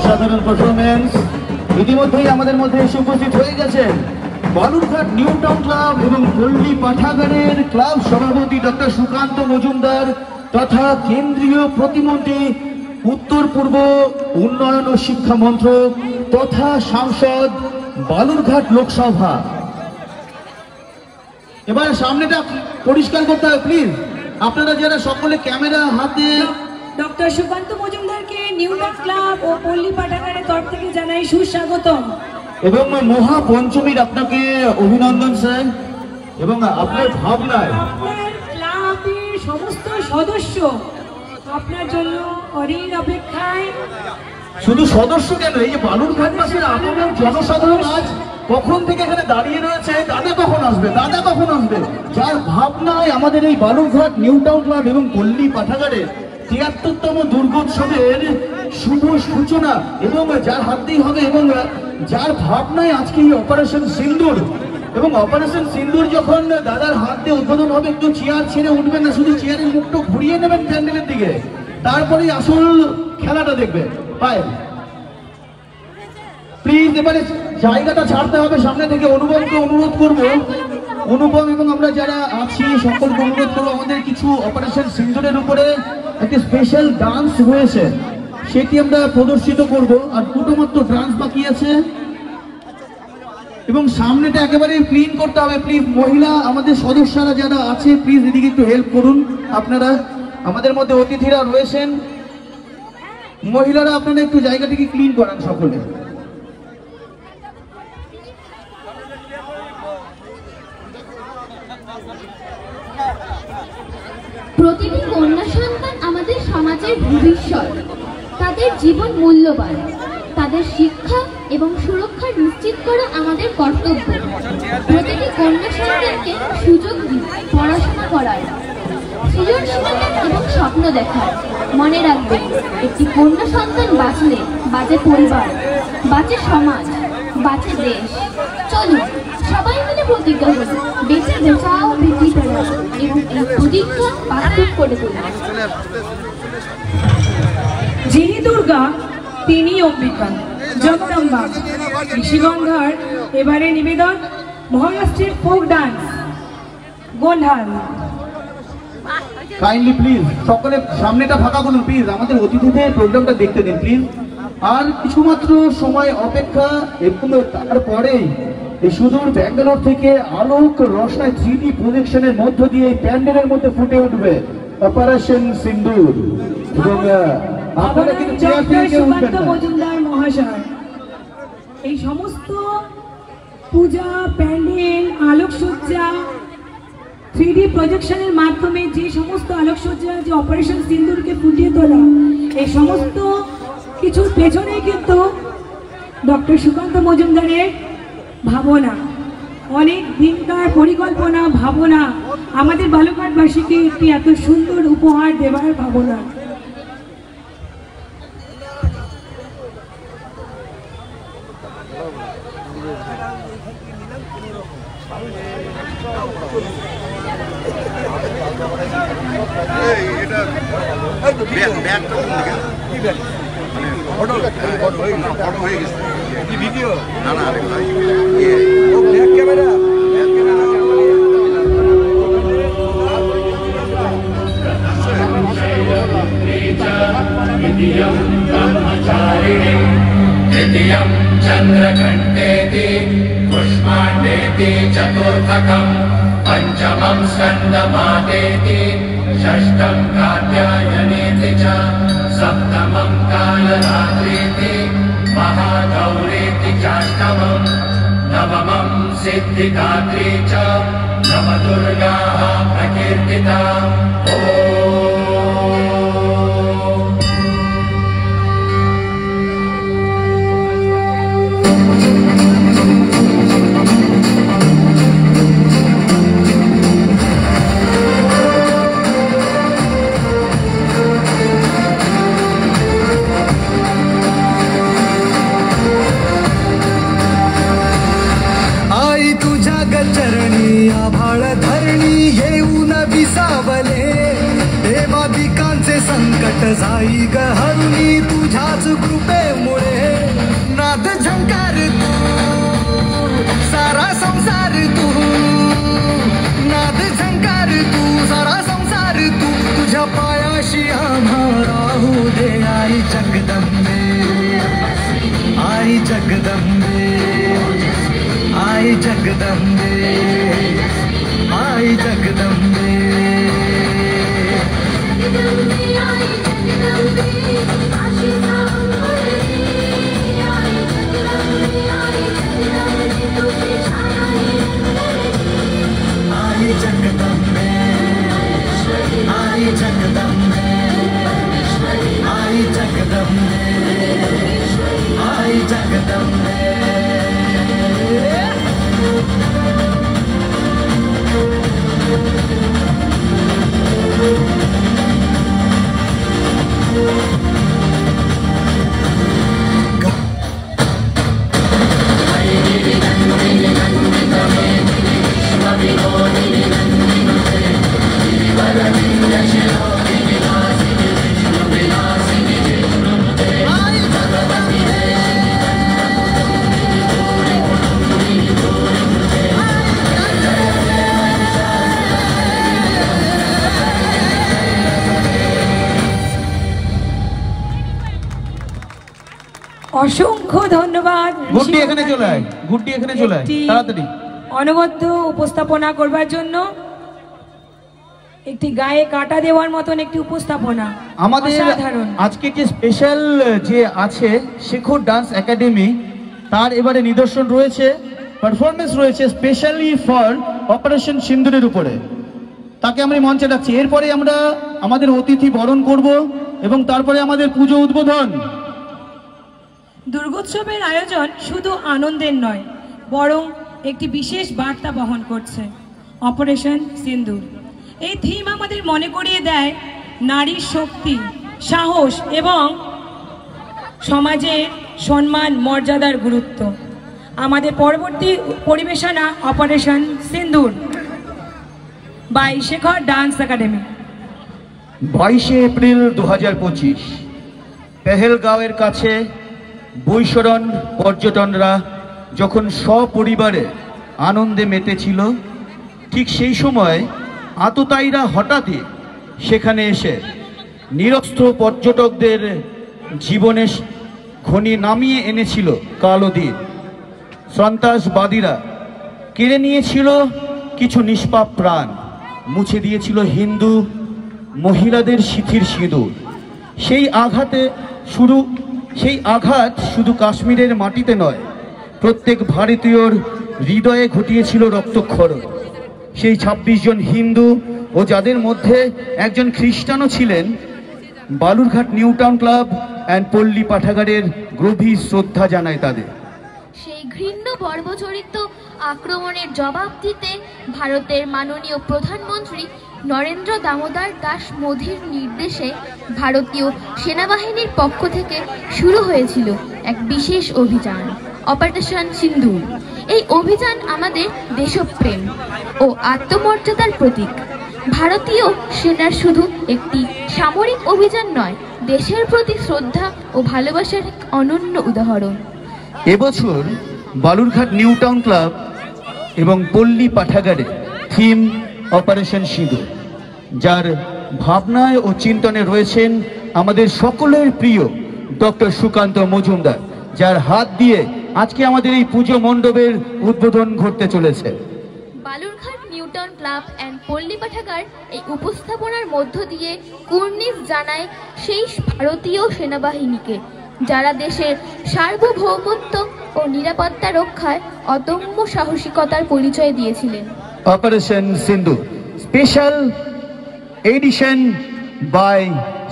অসাধারণ পারফরমেন্স। ইতিমধ্যেই আমাদের মধ্যে এসে উপস্থিত হয়ে গেছেন বালুরঘাট নিউ টাউন ক্লাব এবং পল্লী পাঠাগারের ক্লাব সভাপতি ডক্টর সুকান্ত মজুমদার তথা কেন্দ্রীয় প্রতিমন্ত্রী উত্তর পূর্ব উন্নয়ন ও শিক্ষা মন্ত্রক তথা সাংসদ বালুরঘাট লোকসভা। এবার সামনেটা পরিষ্কার করতে হবে প্লিজ। আপনারা যারা সকলে ক্যামেরা হাতে ডক্টর সুকান্ত মজুমদারকে নিউ টাউন ক্লাব ও পল্লী পাঠাগারের তরফ থেকে জানাই সুস্বাগতম এবং মহা পঞ্চমীর আপনাকে অভিনন্দন স্যার। এবং আপনার ভাবনায় আপনার ক্লাবের সমস্ত সদস্য আপনার জন্য অধীর অপেক্ষায়। শুধু সদস্য কেন, এই যে বালুরঘাটবাসীর আপনার জনসাধারণ আজ কখন থেকে এখানে দাঁড়িয়ে রয়েছে, দাদা কখন আসবে, দাদা কখন আসবে, যার ভাবনায় আমাদের এই বালুরঘাট নিউ টাউন ক্লাব এবং পল্লী পাঠাগারের ৭৩তম দুর্গোৎসবের শুভ সূচনা এবং যার হাতেই হবে এবং যার ভাবনায় আজকে এই অপারেশন সিন্দুর এবং অপারেশন সিন্দুর যখন দাদার হাত দিয়ে উদ্বোধন হবে, একটু চেয়ার ছেড়ে উঠবেন না, শুধু চেয়ারের মুখটা ঘুরিয়ে নেবেন প্যান্ডেলের দিকে, তারপরেই আসল খেলাটা দেখবেন। পায়েল প্লিজ এবারে জায়গাটা ছাড়তে হবে সামনে থেকে। অনুপমকে অনুরোধ করব, অনুপম এবং আমরা যারা আছি সকলকে অনুরোধ করবো, আমাদের কিছু অপারেশন সিন্দুরের উপরে একটা স্পেশাল ডান্স হয়েছে, সেটি আমরা প্রদর্শিত করব। আর দুটো মাত্র ডান্স বাকি আছে এবং সামনেটা একেবারে ক্লিন করতে হবে প্লিজ। মহিলা আমাদের সদস্যরা যারা আছে প্লিজ এদিকে একটু হেল্প করুন। আপনারা আমাদের মধ্যে অতিথিরা রয়েছেন, মহিলারা আপনারা একটু জায়গাটিকে ক্লিন করান সকলে। প্রতিটি কন্যা সন্তান আমাদের সমাজের ভবিষ্যৎ। তাদের জীবন মূল্যবান, তাদের শিক্ষা এবং সুরক্ষা নিশ্চিত করা আমাদের কর্তব্য। প্রতিটি কন্যা সন্তানকে সুযোগ দিন পড়াশোনা করার, সৃজনশীলতা এবং স্বপ্ন দেখার। মনে রাখবেন, একটি কন্যা সন্তান বাঁচলে বাঁচে পরিবার, বাঁচে সমাজ, বাঁচে দেশ। চলুন সবাই মিলে প্রতিজ্ঞা করি, বেঁচে বাঁচাও বেটি পড়াও এবং এই প্রতিজ্ঞা বাস্তব করে তুলি। যিনি দুর্গা তিনি অম্বিকা জগদম্বা। ঋষিগন্ধার এবারে নিবেদন মহারাষ্ট্রের ফোক ডান্স গোন্ধাল। কাইন্ডলি প্লিজ সকলে সামনেটা ফাঁকা করুন প্লিজ, আমাদের অতিথিদের প্রোগ্রামটা দেখতে দিন প্লিজ। আর কিছুমাত্র সময় অপেক্ষা এবং তারপরেই এই সুদূর ব্যাঙ্গালোর থেকে আলোক রসনায় 3D প্রজেকশনের মধ্য দিয়ে এই প্যান্ডেলের মধ্যে ফুটে উঠবে অপারেশন সিন্দুর। এবং আপনারা কিন্তু চেয়ার থেকে কেউ উঠবেন না। মজুমদার মহাশয় এই সমস্ত পূজা প্যান্ডেল আলোকসজ্জা 3D প্রজেকশনের মাধ্যমে যে সমস্ত আলোকসজ্জা, যে অপারেশন সিন্দুরকে ফুটিয়ে তোলা, এই সমস্ত কিছুর পেছনে কিন্তু ডক্টর সুকান্ত মজুমদারের ভাবনা, অনেক দিনকার পরিকল্পনা, ভাবনা, আমাদের বালুরঘাটবাসীকে একটি এত সুন্দর উপহার দেওয়ার ভাবনা। ভিডিও না না ব্যাক ক্যামেরা चंद्रघंटेति पुष्पाण्डेति चतुर्थकं पंचमं स्कंदमादेति षष्ठं कात्यायनेति च सप्तमं कालरात्रेति महागौरेति चाष्टमं नवमं सिद्धिदात्री च नवदुर्गाः प्रकीर्तिता। चरणी आभाळ धरणी येऊन विसावले, देवादिकांचे संकट जाई ग हरुणी तुझ्याच कृपेमुळे पायाशी आम्हा राहू दे आई जगदंबे, आई जगदंबे, आई जगदंबे, आई जगदंबे। आई जगदंबे, आई जगदंबे, आई जगदंबे, आई जगदंबे। অসংখ্য ধন্যবাদ। গুড্ডি এখানে চলে আয়, গুড্ডি এখানে চলে আয় একটি তাড়াতাড়ি। অনবদ্য উপস্থাপনা করবার জন্য একটি গায়ে কাটা দেওয়ার মতন একটি উপস্থাপনা আমাদের অসাধারণ। আজকে যে স্পেশাল যে আছে শেখর ডান্স একাডেমি, তার এবারে নিদর্শন রয়েছে, পারফরমেন্স রয়েছে স্পেশালি ফর অপারেশন সিন্দুরের উপরে। তাকে আমরা মঞ্চে ডাকছি। এরপরে আমরা আমাদের অতিথি বরণ করব এবং তারপরে আমাদের পুজো উদ্বোধন। দুর্গোৎসবের আয়োজন শুধু আনন্দের নয়, বরং একটি বিশেষ বার্তা বহন করছে। অপারেশন সিন্দুর এই থিম আমাদের মনে করিয়ে দেয় নারীর শক্তি, সাহস এবং সমাজের সম্মান মর্যাদার গুরুত্ব। আমাদের পরবর্তী পরিবেশনা operation Sindoor by Shekhar dance academy. 22 April 2025 পেহেলগাঁওয়ের কাছে বৈশরণ পর্যটনরা যখন সপরিবারে আনন্দে মেতেছিল, ঠিক সেই সময় আততায়ীরা হঠাৎই সেখানে এসে নিরস্ত্র পর্যটকদের জীবনে খনি নামিয়ে এনেছিল কালো দিন। সন্ত্রাসবাদীরা কেড়ে নিয়েছিল কিছু নিষ্পাপ প্রাণ, মুছে দিয়েছিল হিন্দু মহিলাদের সিঁথির সিঁদুর। সেই আঘাত শুধু কাশ্মীরের মাটিতে নয়, প্রত্যেক ভারতীয়র হৃদয়ে ঘটিয়েছিল রক্তক্ষরণ। সেই 26 জন হিন্দু ও যাদের মধ্যে একজন খ্রিস্টানও ছিলেন, Balurghat new Town club and পল্লী পাঠাগারের গভীর শ্রদ্ধা জানায় তাদের। সেই ঘৃণ্য বর্বচরিত আক্রমণের জবাব দিতে ভারতের মাননীয় প্রধানমন্ত্রী নরেন্দ্র দামোদর দাস মোদির নির্দেশে ভারতীয় সেনাবাহিনীর পক্ষ থেকে শুরু হয়েছিল এক বিশেষ অভিযান অপারেশন সিন্দুর। এই অভিযান আমাদের দেশপ্রেম ও আত্মমর্যাদার প্রতীক। ভারতীয় সেনার শুধু একটি সামরিক অভিযান নয়, দেশের প্রতি শ্রদ্ধা ও ভালোবাসার এক অনন্য উদাহরণ। এবছর বালুরঘাট নিউ টাউন ক্লাব এবং পল্লী পাঠাগারে থিম অপারেশন সিঁদুর, যার ভাবনায় ও চিন্তনে রয়েছেন আমাদের সকলের প্রিয় ডক্টর সুকান্ত মজুমদার, যার হাত দিয়ে আজকে আমাদের এই পুজো মণ্ডপের উদ্বোধন ঘটতে চলেছে। Balurghat new Town club and পল্লী পাঠাগার এই উপস্থাপনার মধ্য দিয়ে কুর্নিশ জানায় সেই ভারতীয় সেনাবাহিনীকে যারা দেশের সার্বভৌমত্ব ও নিরাপত্তা রক্ষায় অদম্য সাহসিকতার পরিচয় দিয়েছিলেন। Operation Sindoor special edition by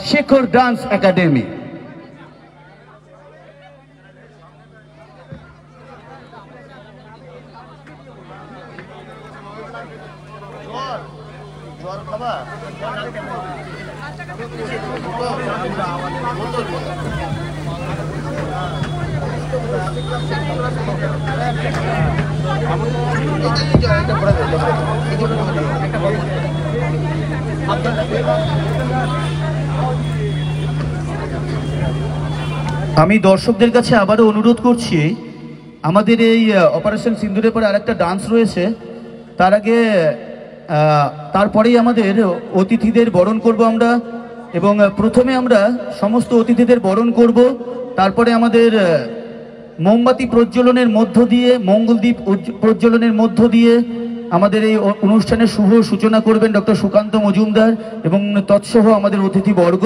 Shekhar dance academy. আমি দর্শকদের কাছে আবারও অনুরোধ করছি, আমাদের এই অপারেশন সিন্দুরের পরে আরেকটা ডান্স রয়েছে, তার আগে তারপরেই আমাদের অতিথিদের বরণ করব আমরা, এবং প্রথমে আমরা সমস্ত অতিথিদের বরণ করব, তারপরে আমাদের মোমবাতি প্রজ্বলনের মধ্য দিয়ে, মঙ্গলদ্বীপ প্রজ্বলনের মধ্য দিয়ে আমাদের এই অনুষ্ঠানের শুভ সূচনা করবেন ডক্টর সুকান্ত মজুমদার এবং তৎসহ আমাদের অতিথিবর্গ,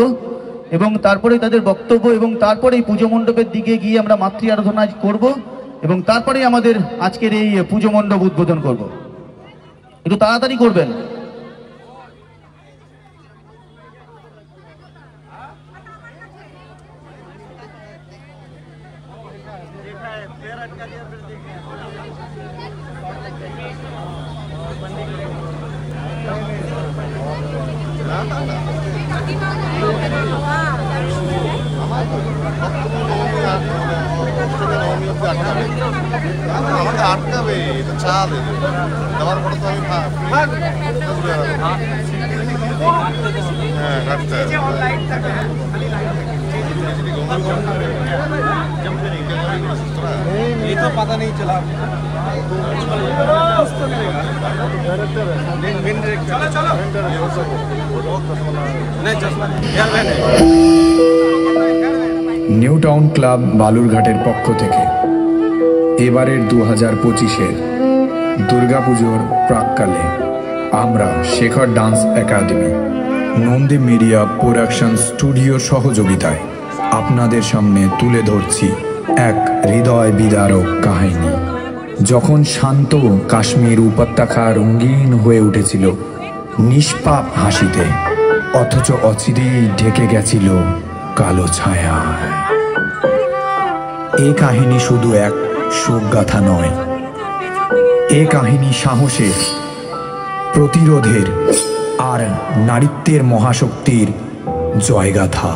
এবং তারপরে তাদের বক্তব্য, এবং তারপরে এই পুজো মণ্ডপের দিকে গিয়ে আমরা মাতৃ আরাধনা করব, এবং তারপরে আমাদের আজকের এই পুজো মণ্ডপ উদ্বোধন করব। একটু তাড়াতাড়ি করবেন। আমাকে আটকাবে, এটা চা দেবে, দেওয়ার পরে তো আমি হ্যাঁ কাটতে ये तो पता नहीं चला। নিউ টাউন ক্লাব বালুরঘাটের পক্ষ থেকে এবারের 2025-এর দুর্গাপুজোর প্রাক্কালে আমরা Shekhar dance academy, Nandi media production স্টুডিওর সহযোগিতায় আপনাদের সামনে তুলে ধরছি এক হৃদয় বিদারক কাহিনী। যখন শান্ত কাশ্মীর উপত্যকা রঙিন হয়ে উঠেছিল নিষ্পাপ হাসিতে, অথচ অচিরেই ঢেকে গেছিল কালো ছায়ায়। এ কাহিনী শুধু এক শোকগাথা নয়, এ কাহিনী সাহসের, প্রতিরোধের আর নারীত্বের মহাশক্তির জয়গাথা।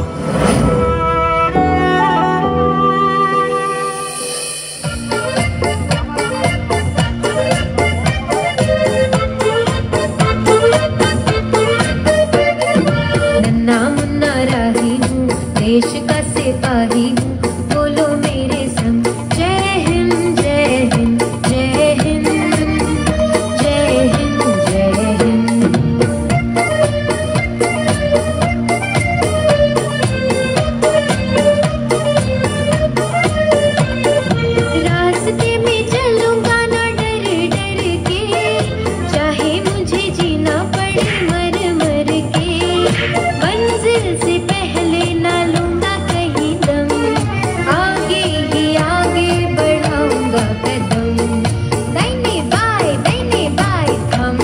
देश का सिपाही हूँ, बोलो मेरे संग जय हिंद जय हिंद जय हिंद जय हिंद जय हिंद। रास्ते में चलूंगा ना डर डर के, चाहे मुझे जीना पड़े मर मर के, मंजिल से पहले ना लूंगा कहीं दम, आगे ही आगे बढ़ाऊंगा कदम, दाहिने बाएं थम।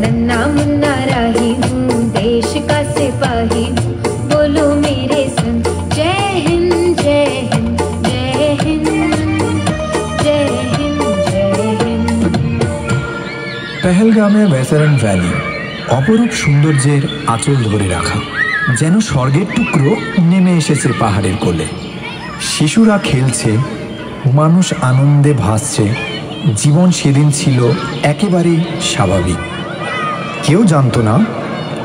नन्ना मुन्ना राही हूँ, देश का सिपाही हूँ, बोलो मेरे संग जय हिंद जय हिंद जय हिंद जय हिंद जय हिंद। পেহেলগামে ভেসারন ভ্যালি অপরূপ সৌন্দর্যের আঁচল ধরে রাখা, যেন স্বর্গের টুকরো নেমে এসেছে পাহাড়ের কোলে। শিশুরা খেলছে, মানুষ আনন্দে ভাসছে, জীবন সেদিন ছিল একেবারেই স্বাভাবিক। কেউ জানতো না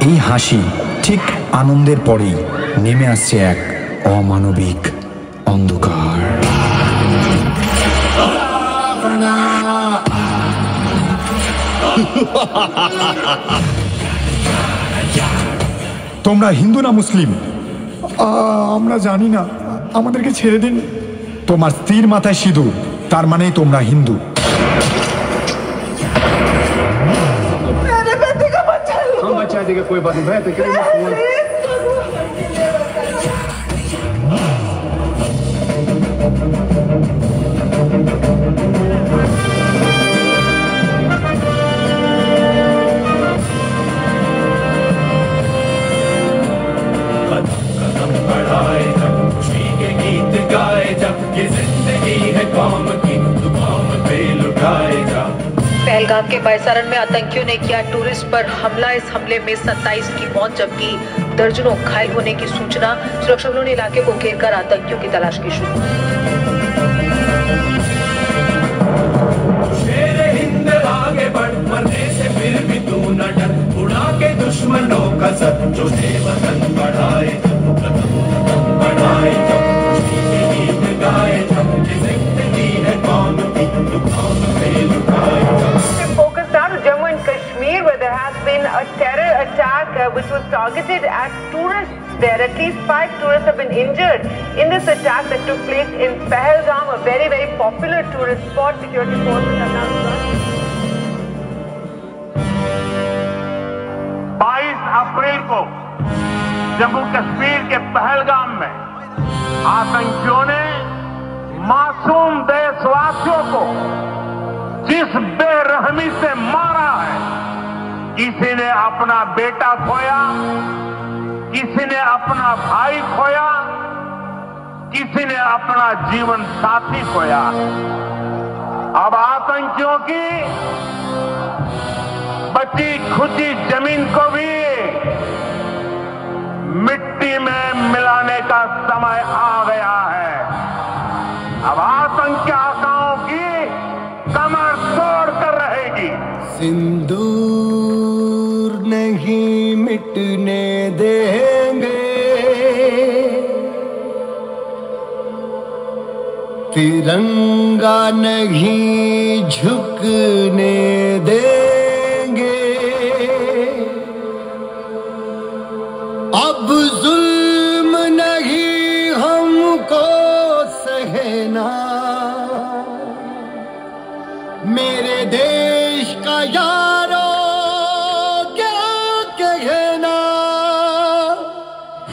এই হাসি ঠিক আনন্দের পরেই নেমে আসছে এক অমানবিক অন্ধকার। তোমরা হিন্দু না মুসলিম? আমরা জানি না, আমাদেরকে ছেড়ে দিন। তোমার স্ত্রীর মাথায় সিঁদুর, তার মানেই তোমরা হিন্দু। पहलगाम के बैसारन में आतंकियों ने किया टूरिस्ट पर हमला। इस हमले में 27 की मौत जबकि दर्जनों घायल होने की सूचना। सुरक्षा बलों ने इलाके को घेर कर आतंकियों की तलाश की शुरू। शेर हिंद आगे बढ़, मरने से फिर भी तू न डर, उड़ा के दुश्मनों का सर, जो दे वतन बढ़ाए बढ़ाए जब, खुशी के गीत गाए जब, जिंदगी है कौन की, कौन पे लुटाए जब। Focused on Jammu there. At least 5 tourists have been injured in this attack that took place in Pahalgam, a very, very popular tourist spot. Security forces have now joined. 22 अप्रैल को जम्मू कश्मीर के पहलगाम में आतंकियों ने मासूम देशवासियों को जिस बेरहमी से मारा है, किसी ने अपना बेटा खोया, किसी ने अपना भाई खोया, किसी ने अपना जीवन साथी खोया। अब आतंकियों की बची खुची जमीन को भी मिट्टी में मिलाने का समय आ गया है। अब आतंकी आकाओं की कमर तोड़ कर रहेगी। सिंदूर नहीं मिटने देंगे, तिरंगा नहीं झुकने देंगे, अब जुल्म नहीं हमको सहना, मेरे देश का यारों क्या कहना।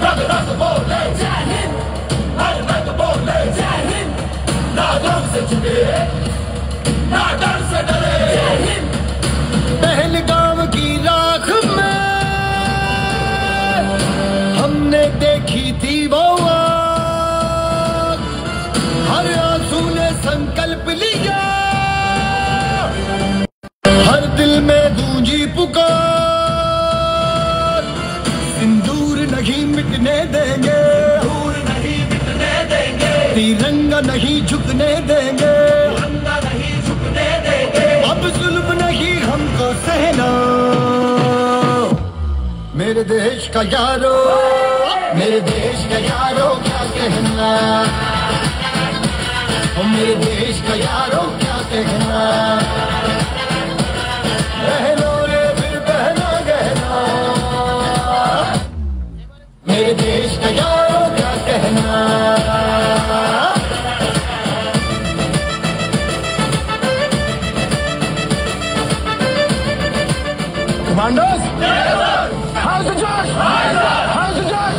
रग रग बोले जय हिंद, हर रग बोले जय हिंद, ना गम से झुके ना डर से डरे जय हिंद। पहलगाम की राख में हमने देखी थी वो आग, हर आंसू ने संकल्प लिया, हर दिल में गूंजी पुकार, सिंदूर नहीं मिटने देंगे, दूर नहीं मिटने देंगे, तिरंगा नहीं झुकने देंगे, तिरंगा नहीं झुकने देंगे, अब जुल्म नहीं हमको सहना, मेरे देश का यारो, मेरे देश का यारो क्या कहना, ओ मेरे देश का यारो क्या कहना। बहनों रे फिर बहना गहना, मेरे देश का यारो क्या कहना। Commandos? How's the Josh? How's the Josh?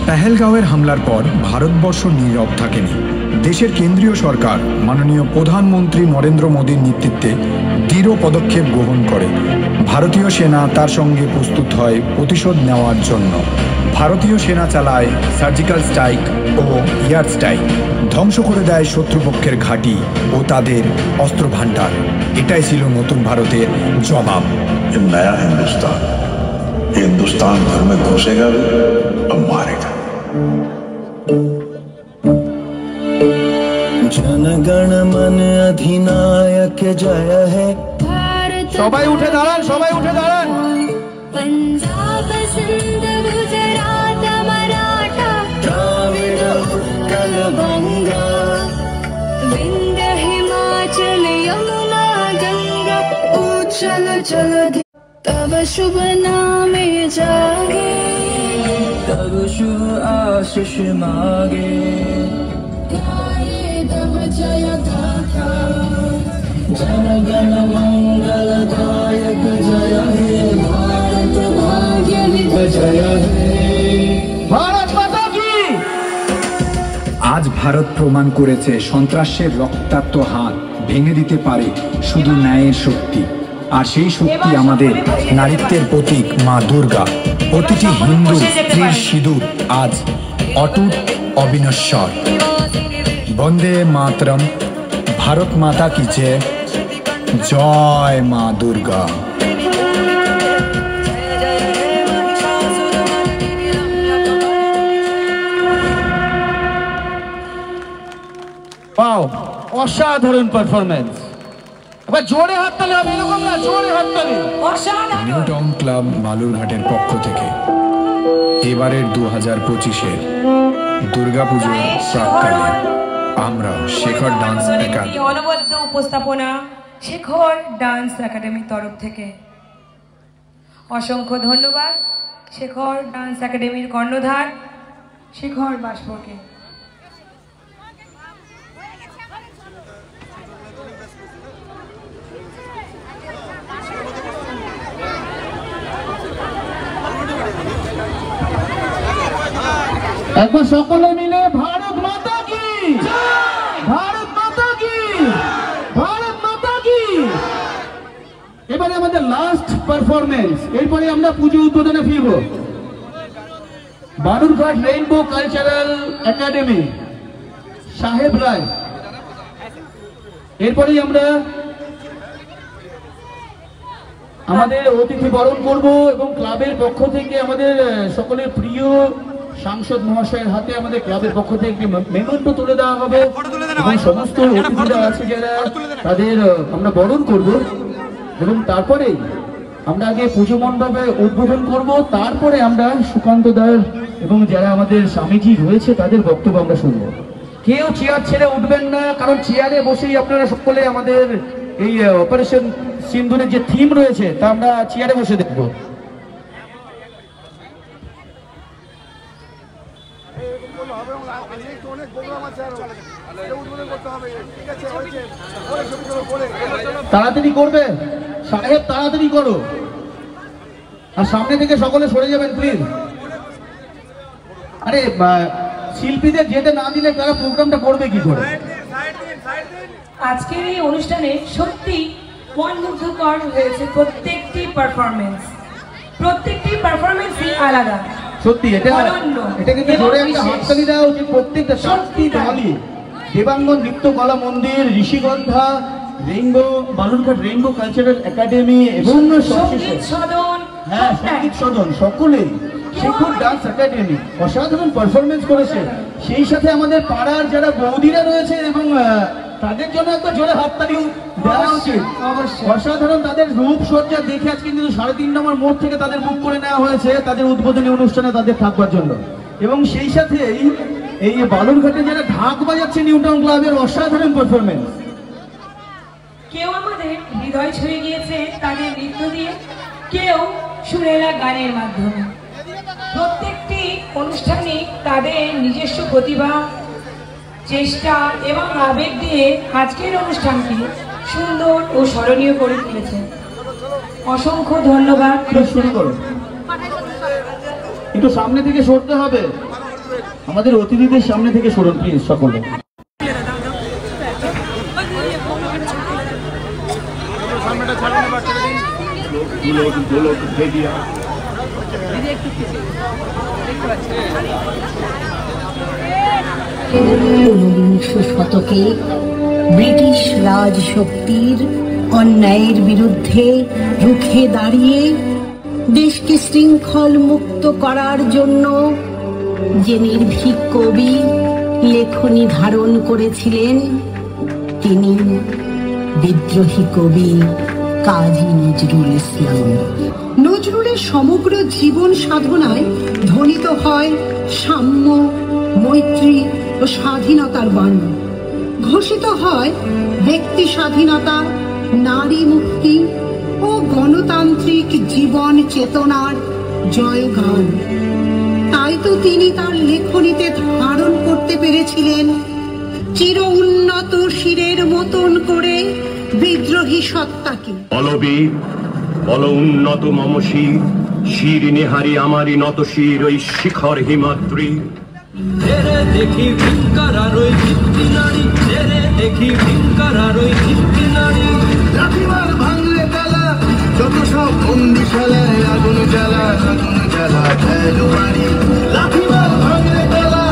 পেহেলগাঁওয়ের হামলার পর ভারতবর্ষ নীরব থাকেনি। দেশের কেন্দ্রীয় সরকার মাননীয় প্রধানমন্ত্রী নরেন্দ্র মোদীর নেতৃত্বে দৃঢ় পদক্ষেপ গ্রহণ করে। ভারতীয় সেনা তার সঙ্গে প্রস্তুত হয় প্রতিশোধ নেওয়ার জন্য। ভারতীয় সেনা চালায় সার্জিক্যাল স্ট্রাইক ও এয়ার স্ট্রাইক, ধ্বংস করে দেয় শত্রুপক্ষের ঘাঁটি ও তাদের অস্ত্র ভাণ্ডার। এটাই ছিল নতুন ভারতের জবাব। नया हिंदुस्तान, हिंदुस्तान भर में घुसेगा भी और मारेगा। जनगण मन अधिनायक जय है। সবাই উঠে দাঁড়ান, সবাই উঠে দাঁড়ান। पंजाब सिंध गुजरात मराठा द्राविड उत्कल बंगा, विंध्य हिमाचल यमुना गंगा उछल चल तब शुभ नामे जागे, तब शुभ आशीष मागे, गाये तब जय गाथा, जनगण मंगल दायक जय हे, भारत भाग्य विजय हे। ভারত মাতা কি। আজ ভারত প্রমাণ করেছে সন্ত্রাসের রক্তাক্ত হাত ভেঙে দিতে পারে শুধু ন্যায়ের শক্তি। আর সেই শক্তি আমাদের নারীত্বের প্রতীক মা দুর্গা। প্রতিটি হিন্দু স্ত্রীর সিঁদুর আজ অটুট অবিনশ্বর। বন্দে মাতরম, ভারত মাতা কি জয়, জয় মা দুর্গা। ওয়াও, অসাধারণ পারফরমেন্স। এবার জোরে হাততালি হবে, এরকম না, জোরে হাততালি। নিউ টাউন ক্লাব বালুরঘাটের পক্ষ থেকে এবারের 2025-এর দুর্গাপুজোর প্রাক্কালে আমরা শেখর ডান্স একাডেমি অনবদ্য উপস্থাপনা শেখর ডান্স একাডেমির তরফ থেকে অসংখ্য ধন্যবাদ শেখর ডান্স একাডেমির কর্ণধার শেখর বাসপকে। একবার সকলে মিলে ভারত মাতা কি, ভারত মাতা কি, ভারত মাতা কি। এবারে আমাদের লাস্ট পারফরমেন্স, এরপরে আমরা পুজো উদ্বোধনে ফিরব। বালুরঘাট রেইনবো কালচারাল একাডেমি সাহেব রায়, এরপরেই আমরা আমাদের অতিথি বরণ করব এবং ক্লাবের পক্ষ থেকে আমাদের সকলের প্রিয় সাংসদ মহাশয়ের হাতে আমাদের ক্লাবের পক্ষ থেকে একটি মেমেন্টো তুলে দেওয়া হবে এবং সমস্ত অতিথিরা আছে যারা তাদের আমরা বরণ করব এবং তারপরে আমরা আগে পুজো মণ্ডপে উদ্বোধন করব, তারপরে আমরা সুকান্ত দাস এবং যারা আমাদের স্বামীজি রয়েছে তাদের বক্তব্য আমরা শুনব। কেউ চেয়ার ছেড়ে উঠবেন না, কারণ চেয়ারে বসেই আপনারা সকলে আমাদের এই অপারেশন সিন্দুরের যে থিম রয়েছে তা আমরা চেয়ারে বসে দেখব। তাড়াতাড়ি করবে সাহেব, তাড়াতাড়ি করো, আর সামনে থেকে সকলে সরে যাবেন প্লিজ। আরে শিল্পীদের যেতে না দিলে তারা প্রোগ্রামটা করবে কি করে? আজকের এই অনুষ্ঠানে সত্যি মনমুগ্ধকর হয়েছে প্রত্যেকটি পারফরমেন্সই আলাদা। সত্যি এটা কিন্তু জোরে একটা হাততালি দেওয়া উচিত প্রত্যেকটা সত্যি দলই। Debangan Nrityakala Mandir, Rishigandha, Rainbow, Balurghat Rainbow Cultural Academy এবং সঙ্গীত সদন, হ্যাঁ সঙ্গীত সদন সকলেই শেখর ডান্স একাডেমি অসাধারণ পারফরমেন্স করেছে। সেই সাথে আমাদের পাড়ার যারা বৌদিরা রয়েছে এবং তাদের জন্য একটা জোরে হাততালি দেওয়া উচিত। অসাধারণ তাদের রূপসজ্জা দেখে আজকে কিন্তু 3.5 নম্বর মোড় থেকে তাদের বুক করে নেওয়া হয়েছে তাদের উদ্বোধনী অনুষ্ঠানে তাদের থাকবার জন্য। এবং সেই সাথে এই বালুরঘাটে যারা ঢাক বাজাচ্ছে নিউ টাউন ক্লাবের অসাধারণ পারফরমেন্স। কেউ আমাদের হৃদয় ছুঁয়ে গিয়েছে তাদের নৃত্য দিয়ে, কেউ সুরেলা গানের মাধ্যমে। প্রত্যেকটি অনুষ্ঠানে তাদের নিজস্ব প্রতিভা, চেষ্টা এবং আবেগ দিয়ে আজকের অনুষ্ঠানকে সুন্দর ও স্মরণীয় করে তুলেছে। অসংখ্য ধন্যবাদ। শুরু করো, একটু সামনে থেকে সরতে হবে, আমাদের অতিথিদের সামনে থেকে সরুন প্লিজ সকলে। ঊনবিংশ শতকে ব্রিটিশ রাজশক্তির অন্যায়ের বিরুদ্ধে রুখে দাঁড়িয়ে দেশকে শৃঙ্খল মুক্ত করার জন্য যে নির্ভীক কবি লেখনী ধারণ করেছিলেন তিনি বিদ্রোহী কবি কাজী নজরুল ইসলাম। নজরুলের সমগ্র জীবন সাধনায় ধ্বনিত হয় সাম্য, মৈত্রী ও স্বাধীনতার বাণী। ঘোষিত হয় ব্যক্তি স্বাধীনতা, নারী মুক্তি ও গণতান্ত্রিক জীবন চেতনার জয়গান। তাই তো তিনি তার লেখনীতে ধারণ করতে পেরেছিলেন চির উন্নত শিরের মতন করে বিদ্রোহী সত্তাকে। বলবীর বল উন্নত মম শির, শির নিহারি আমারি নত শির ওই শিখর হিমাদ্রি। দেখি ভিঙ্কার ওই ভিত্তি নারী, দেখি ভিঙ্কার ওই ভিত্তি নারী। লাঠিমার ভাঙলে গলা, যত সব বন্দিশালায় আগুন জ্বালা, আগুন জ্বালা ফেলো বাড়ি। লাঠিমার ভাঙলে গলা,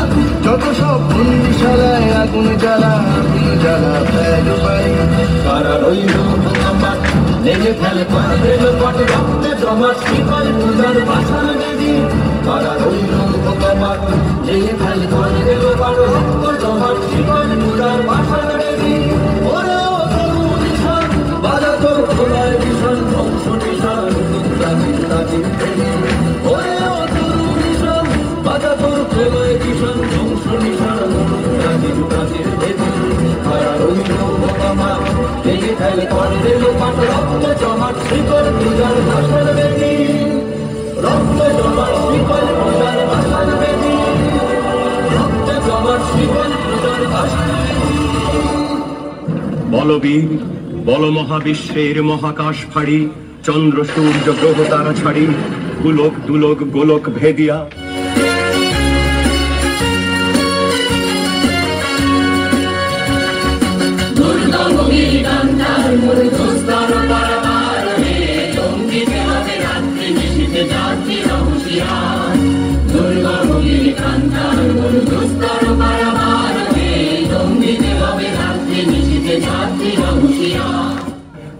যত সব বন্দিশালায় আগুন জ্বালা, আগুন জ্বালা ফেলো বাড়ি। কারা রইল আমার লেগে ফেলে পারবে পট রক্তে জমাট শিকল পূজার বাসার দেবী। কারা রইল আমার লেগে ফেলে পারবে রক্ত জমাট শিকল পূজার বাসার দেবী। ফেলে করবে লোপাট রক্ত জমাট শিকড় পূজার ভাষণ বেদি রক্ত জমাট শিকড় পূজার ভাষণ বেদি রক্ত জমাট শিকড় পূজার ভাষণ বলবীর বল মহাবিশ্বের মহাকাশ ফাড়ি চন্দ্র সূর্য গ্রহ তারা ছাড়ি গোলক দুলক গোলক ভেদিয়া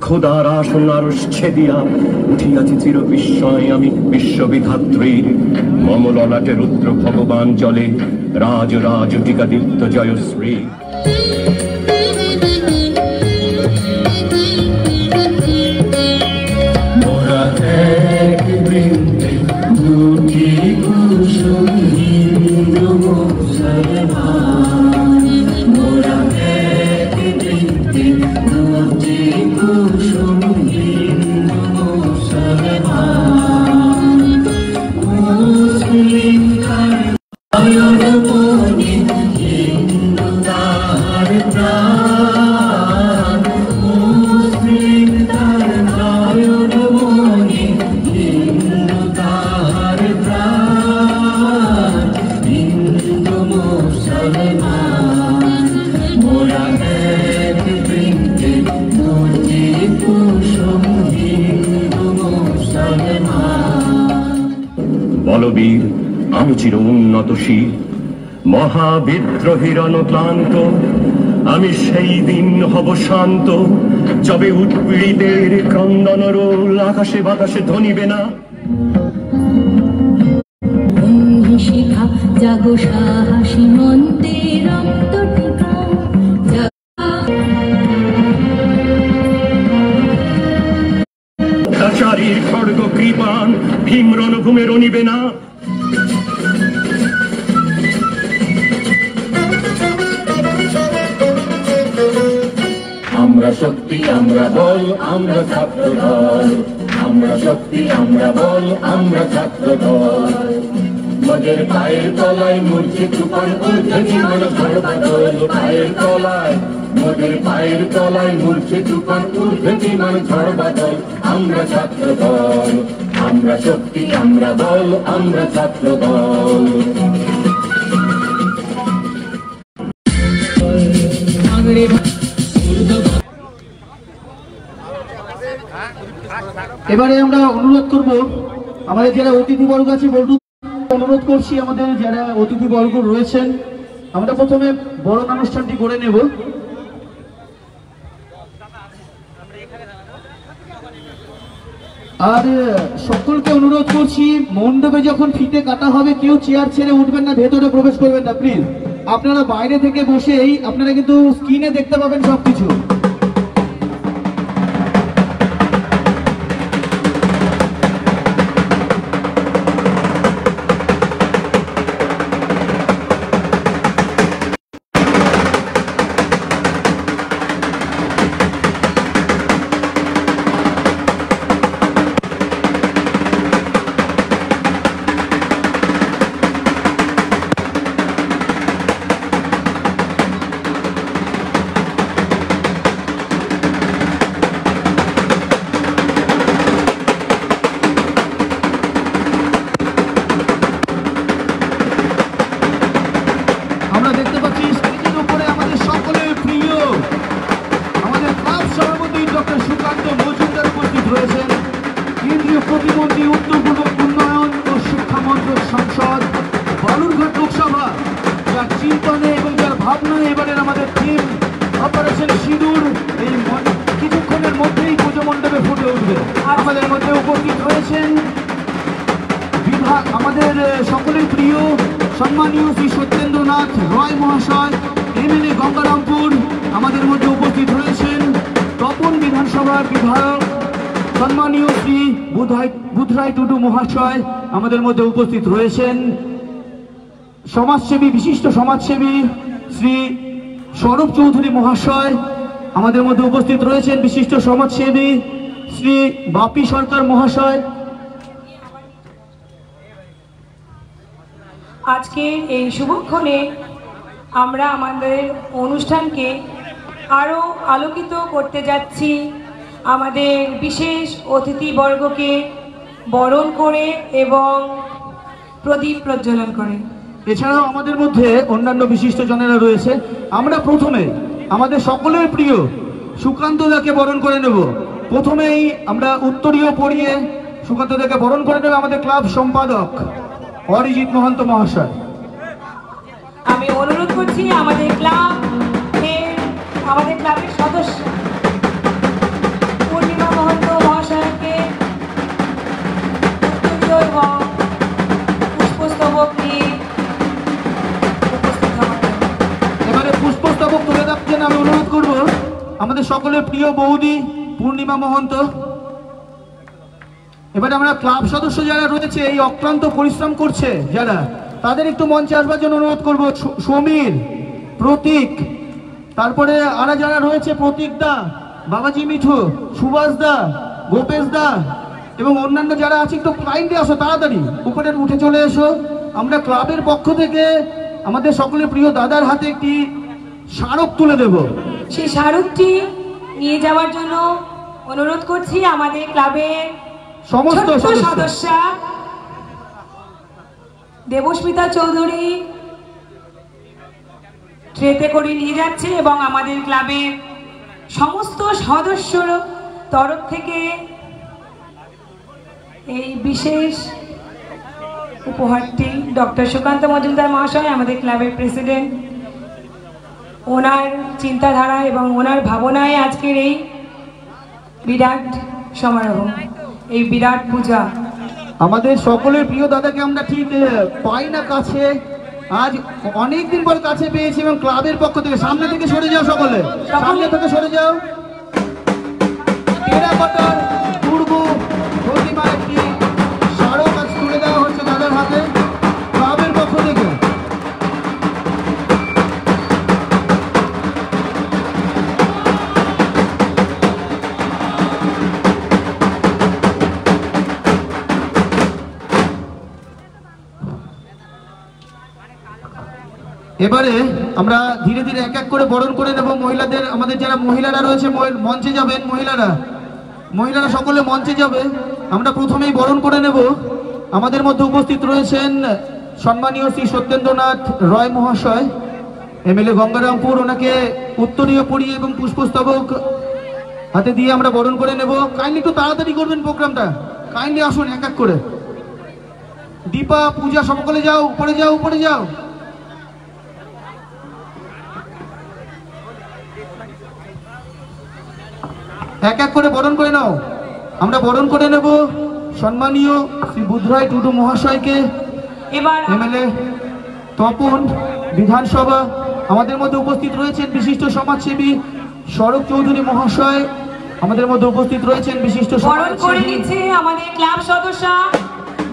খোদার আসন আরশ ছেদিয়া উঠিয়াছি চির বিস্ময় আমি বিশ্ববিধাত্রীর মম ললাটে রুদ্র ভগবান জলে রাজ রাজ টিকাদীপ্ত জয়শ্রী মোরা এক বৃন্দে দুটি কুসুম হিন্দু মুসলমান মোরা এক বৃন্দে দুটি কুসুম হিন্দু মুসলমান মুসলিম মনি হিন্দু তার প্রাণ মুসলিম তার নয়ন মনি হিন্দু তার প্রাণ হিন্দু মুসলমান মোরা এক বৃন্দে দুটি কুসুম হিন্দু মুসলমান বলবীর আমি চির উন্নতশীল মহাবিদ্রোহীর অনক্লান্ত আমি সেই দিন হব শান্ত যবে উৎপীড়িতের ক্রন্দন রোল আকাশে বাতাসে ধ্বনিবে না শিখা জাগো সাহসী মন্তে রক্ত টিকা অত্যাচারীর খড়গ কৃপান ভীম রণভূমে রণিবে না আমরা শক্তি আমরা বল আমরা ছাত্র দল আমরা শক্তি আমরা বল আমরা ছাত্র দল মদের পায়ের তলায় মূর্তি তুফান ঊর্ধ্বে জীবন ঝড় বাদল পায়ের তলায় মদের পায়ের তলায় মূর্তি তুফান ঊর্ধ্বে জীবন ঝড় বাদল আমরা ছাত্র দল আমরা শক্তি আমরা বল আমরা ছাত্র দল এবারে আমরা অনুরোধ করব আমাদের যারা অতিথিবর্গ আছে বল্টু অনুরোধ করছি আমাদের যারা অতিথিবর্গ রয়েছেন আমরা প্রথমে বরণ অনুষ্ঠানটি করে নেব আর সকলকে অনুরোধ করছি মণ্ডপে যখন ফিতে কাটা হবে কেউ চেয়ার ছেড়ে উঠবেন না ভেতরে প্রবেশ করবেন না প্লিজ আপনারা বাইরে থেকে বসেই আপনারা কিন্তু স্ক্রিনে দেখতে পাবেন সবকিছু প্রতিমন্ত্রী উত্তর পূর্ব উন্নয়ন ও শিক্ষা মন্ত্রক সাংসদ বালুরঘাট লোকসভা যার চিন্তনে এবং যার ভাবনায় এবারের আমাদের থিম অপারেশন সিঁদুর এই কিছুক্ষণের মধ্যেই পুজো মণ্ডপে ফুটে উঠবে আমাদের মধ্যে উপস্থিত হয়েছেন বিভাগ আমাদের সকলের প্রিয় সম্মানীয় শ্রী সত্যেন্দ্রনাথ রয় মহাশয় এমএলএ গঙ্গারামপুর আমাদের মধ্যে উপস্থিত হয়েছেন তপন বিধানসভার বিধায়ক সম্মানীয় শ্রী বুধরায় টুডু মহাশয় আমাদের মধ্যে উপস্থিত রয়েছেন সমাজসেবী বিশিষ্ট সমাজসেবী শ্রী সৌরভ চৌধুরী মহাশয় আমাদের মধ্যে উপস্থিত রয়েছেন বিশিষ্ট সমাজসেবী শ্রী বাপি সরকার মহাশয়। আজকের এই শুভক্ষণে আমরা আমাদের অনুষ্ঠানকে আরও আলোকিত করতে যাচ্ছি আমাদের বিশেষ অতিথিবর্গকে বরণ করে এবং প্রদীপ প্রজ্বলন করে। এছাড়াও আমাদের মধ্যে অন্যান্য বিশিষ্ট জনেরা রয়েছে। আমরা প্রথমে আমাদের সকলের প্রিয় সুকান্ত দাকে বরণ করে নেব। প্রথমেই আমরা উত্তরীয় পড়িয়ে সুকান্ত দাকে বরণ করে নেব আমাদের ক্লাব সম্পাদক অরিজিৎ মহন্ত মহাশয়। আমি অনুরোধ করছি আমাদের ক্লাবের সদস্য পূর্ণিমা মহন্ত মহাশয়কে উত্তরীয় এবং পুষ্পস্তবক নিয়ে উপস্থিত হওয়ার জন্য। এবারে পুষ্পস্তবক তুলে দেওয়ার জন্য আমি অনুরোধ করব আমাদের সকলের প্রিয় বৌদি পূর্ণিমা মহন্ত। এবারে আমরা ক্লাব সদস্য যারা রয়েছে এই অক্লান্ত পরিশ্রম করছে যারা, তাদের একটু মঞ্চে আসবার জন্য অনুরোধ করব। সমীর, প্রতীক, তারপরে আরা যারা রয়েছে প্রতীক দা, বাবাজি মিঠু, সুভাষ দা, গোপেশ দা এবং অন্যান্য যারা আছে একটু ক্লাইন্টে আসো, তাড়াতাড়ি উপরে উঠে চলে এসো। আমরা ক্লাবের পক্ষ থেকে আমাদের সকলের প্রিয় দাদার হাতে একটি স্মারক তুলে দেব। সেই স্মারকটি নিয়ে যাওয়ার জন্য অনুরোধ করছি আমাদের ক্লাবের সমস্ত সদস্য দেবস্মিতা চৌধুরী ট্রেতে করে নিয়ে যাচ্ছে এবং আমাদের ক্লাবের সমস্ত সদস্যর তরফ থেকে এই বিশেষ উপহারটি ডক্টর সুকান্ত মজুমদার মহাশয়, আমাদের ক্লাবের প্রেসিডেন্ট, ওনার চিন্তাধারা এবং ওনার ভাবনায় আজকের এই বিরাট সমারোহ, এই বিরাট পূজা। আমাদের সকলের প্রিয় দাদাকে আমরা ঠিক পাই না কাছে, আজ অনেকদিন পর কাছে পেয়েছি এবং ক্লাবের পক্ষ থেকে সামনে থেকে সরে যাও, সকলে সামনে থেকে সরে যাও। টেরাকোটার পূর্ব প্রতিমা একটি স্মারক আজ তুলে দেওয়া হচ্ছে দাদার হাতে ক্লাবের পক্ষ থেকে। এবারে আমরা ধীরে ধীরে এক এক করে বরণ করে নেব মহিলাদের। আমাদের যারা মহিলারা রয়েছে মঞ্চে যাবেন, মহিলারা সকলে মঞ্চে যাবে। আমরা প্রথমেই বরণ করে নেব। আমাদের মধ্যে উপস্থিত রয়েছেন সম্মানীয় শ্রী সত্যেন্দ্রনাথ রয় মহাশয়, এমএলএ গঙ্গারামপুর। ওনাকে উত্তরীয় পরিয়ে এবং পুষ্পস্তবক হাতে দিয়ে আমরা বরণ করে নেব। কাইন্ডলি একটু তাড়াতাড়ি করবেন প্রোগ্রামটা, কাইন্ডলি আসুন এক এক করে। দীপা, পূজা সকলে যাও, উপরে যাও, উপরে যাও। এক এক করে বরণ করে নাও। আমরা বরণ করে নেব সম্মানীয় শ্রী বুধরায় টুডু মহাশয়কে, এবার এমএলএ তপন বিধানসভা। আমাদের মধ্যে উপস্থিত রয়েছেন বিশিষ্ট সমাজসেবী শরৎ চৌধুরী মহাশয়। আমাদের মধ্যে উপস্থিত রয়েছেন বিশিষ্ট বরণ করে নিচ্ছে আমাদের ক্লাব সদস্য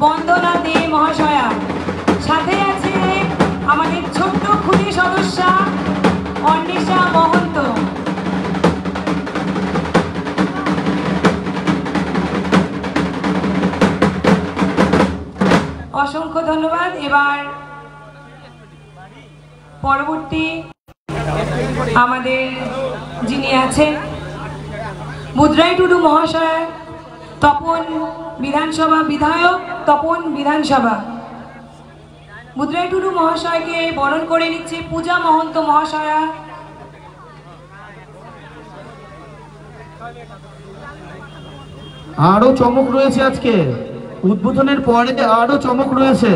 বন্দনা দে মহাশয়া। সাথে আছে আমাদের ছোট্ট ক্ষুদে সদস্য অন্বেষা মহন্ত। অসংখ্য ধন্যবাদ। এবার পরবর্তী আমাদের যিনি আছেন বুধরায় টুডু মহাশয়, তপন বিধানসভা বিধায়ক, তপন বিধানসভা। বুধরায় টুডু মহাশয়কে বরণ করে নিচ্ছে পূজা মহন্ত মহাশয়া। আরো চমক রয়েছে আজকে, উদ্বোধনের পরে আরো চমক রয়েছে।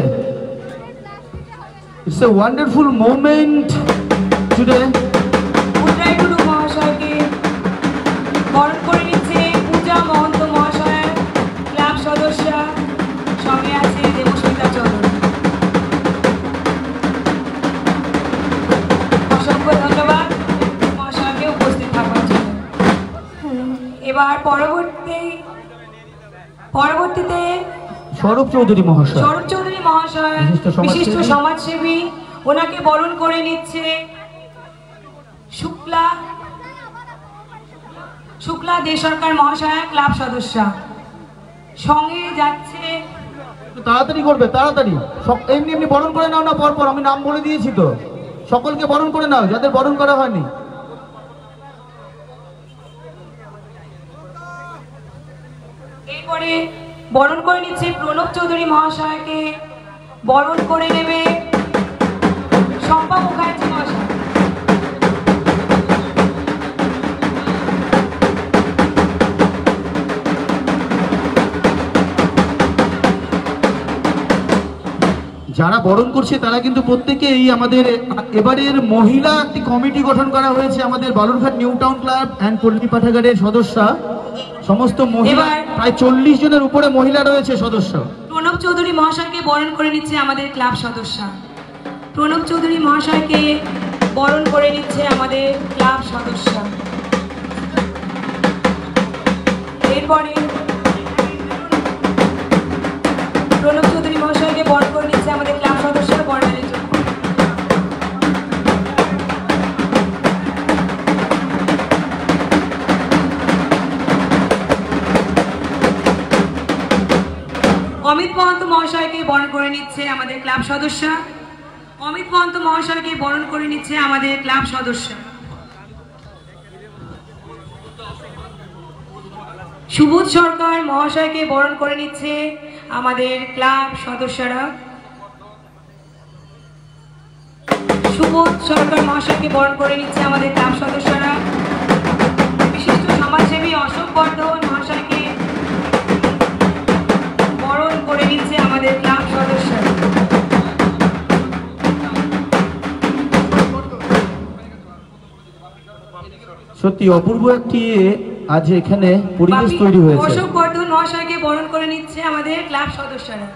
It's a wonderful moment today. Budhrai Tudu মহাশয়কে বরণ করে নিচ্ছে পূজা মহন্ত মহাশয়, ক্লাব সদস্য, সঙ্গে আছে দেবস্মিতা চৌধুরী। অসংখ্য ধন্যবাদ মহাশয়কে উপস্থিত থাকার জন্য। এবার পরবর্তীতে স্বরূপ চৌধুরী মহাশয়, স্বরূপ চৌধুরী মহাশয় বিশিষ্ট সমাজসেবী, ওনাকে বরণ করে নিচ্ছে শুক্লা শুক্লা দে সরকার মহাশয়া ক্লাব সদস্য। সঙ্গে যাচ্ছে, তাড়াতাড়ি করবে, তাড়াতাড়ি। এমনি এমনি বরণ করে নাও না, পরপর আমি নাম বলে দিয়েছি তো, সকলকে বরণ করে নাও যাদের বরণ করা হয়নি। এরপরে বরণ করে নিচ্ছে প্রণব চৌধুরী মহাশয়কে, বরণ করে নেবে শম্পা মুখার্জি মহাশয়। যারা বরণ করছে তারা কিন্তু প্রত্যেকেই আমাদের এবারের মহিলা একটি কমিটি গঠন করা হয়েছে আমাদের Balurghat new Town club and পল্লী পাঠাগারের সদস্য। সমস্ত মহিলা প্রায় 40 জনের উপরে মহিলা রয়েছে সদস্য। প্রণব চৌধুরী মহাশয়কে বরণ করে নিচ্ছে আমাদের ক্লাব সদস্য। প্রণব চৌধুরী মহাশয়কে বরণ করে নিচ্ছে আমাদের ক্লাব সদস্য। এরপরে প্রণব চৌধুরী মহাশয়কে বরণ করে নিচ্ছে আমাদের ক্লাব সদস্য বরণের জন্য। অমিত মহন্ত মহাশয়কে বরণ করে নিচ্ছে আমাদের ক্লাব সদস্য। অমিত মহন্ত মহাশয়কে বরণ করে নিচ্ছে আমাদের ক্লাব সদস্য। সুবোধ সরকার মহাশয়কে বরণ করে নিচ্ছে আমাদের ক্লাব সদস্যরা। সুবোধ সরকার মহাশয়কে বরণ করে নিচ্ছে আমাদের ক্লাব সদস্যরা। বিশিষ্ট সমাজসেবী অশোক বর্ধন মহাশয়কে বরণ করে নিচ্ছে আমাদের ক্লাব সদস্যরা। সত্যি অপূর্ব একটি আজ এখানে পরিবেশ তৈরি হয়েছে। অশোক বর্ধন মহাশয়কে বরণ করে নিচ্ছে আমাদের ক্লাব সদস্যরা।